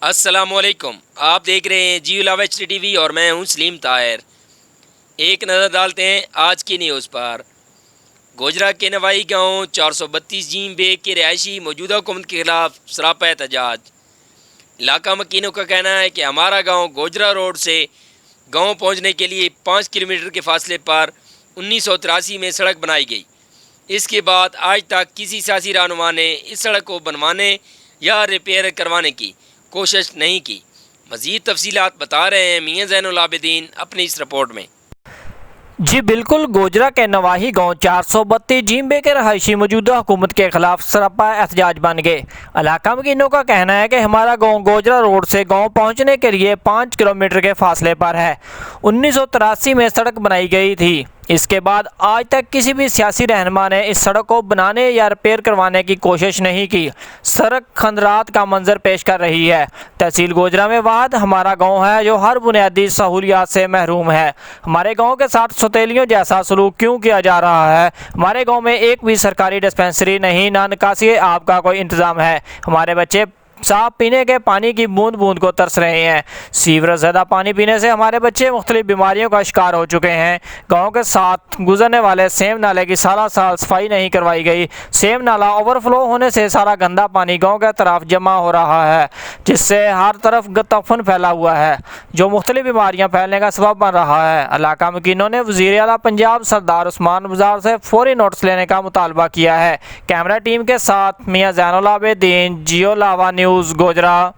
السلام علیکم، آپ دیکھ رہے ہیں Geo live H D T V اور میں ہوں سلیم طاہر۔ ایک نظر ڈالتے ہیں آج کی نیوز پر۔ گوجرا کے نوائی گاؤں 432 جیم بے کے رہائشی موجودہ حکومت کے خلاف سراپا احتجاج۔ علاقہ مکینوں کا کہنا ہے کہ ہمارا گاؤں گوجرا روڈ سے گاؤں پہنچنے کے لیے 5 کلومیٹر کے فاصلے پر 1983 میں سڑک بنائی گئی۔ اس کے بعد آج تک کسی سیاسی رہنما نے اس سڑک کو بنوانے یا ریپیئر کروانے کی کوشش نہیں کی۔ مزید تفصیلات بتا رہے ہیں میاں زین العابدین اپنی اس رپورٹ میں۔ جی بالکل، گوجرا کے نواحی گاؤں 432 جیم بے کے رہائشی موجودہ حکومت کے خلاف سراپا احتجاج بن گئے۔ علاقہ مکینوں کا کہنا ہے کہ ہمارا گاؤں گوجرا روڈ سے گاؤں پہنچنے کے لیے 5 کلومیٹر کے فاصلے پر ہے۔ 1983 میں سڑک بنائی گئی تھی۔ اس کے بعد آج تک کسی بھی سیاسی رہنما نے اس سڑک کو بنانے یا ریپیئر کروانے کی کوشش نہیں کی۔ سڑک کھنڈرات کا منظر پیش کر رہی ہے۔ تحصیل گوجرا میں واحد ہمارا گاؤں ہے جو ہر بنیادی سہولیات سے محروم ہے۔ ہمارے گاؤں کے ساتھ سوتیلیوں جیسا سلوک کیوں کیا جا رہا ہے؟ ہمارے گاؤں میں ایک بھی سرکاری ڈسپنسری نہیں، نہ نکاسی آب کا کوئی انتظام ہے۔ ہمارے بچے صاف پینے کے پانی کی بوند بوند کو ترس رہے ہیں۔ سیوریج زدہ پانی پینے سے ہمارے بچے مختلف بیماریوں کا شکار ہو چکے ہیں۔ گاؤں کے ساتھ گزرنے والے سیم نالے کی سالہ سال صفائی نہیں کروائی گئی۔ سیم نالہ اوور فلو ہونے سے سارا گندا پانی گاؤں کے طرف جمع ہو رہا ہے، جس سے ہر طرف تعفن پھیلا ہوا ہے، جو مختلف بیماریاں پھیلنے کا سبب بن رہا ہے۔ علاقہ مکینوں نے وزیر اعلیٰ پنجاب سردار عثمان بزدار سے فوری نوٹس لینے کا مطالبہ کیا ہے۔ کیمرہ ٹیم کے ساتھ میاں زین العابدین، جیو لاوا نیوز، گوجرا۔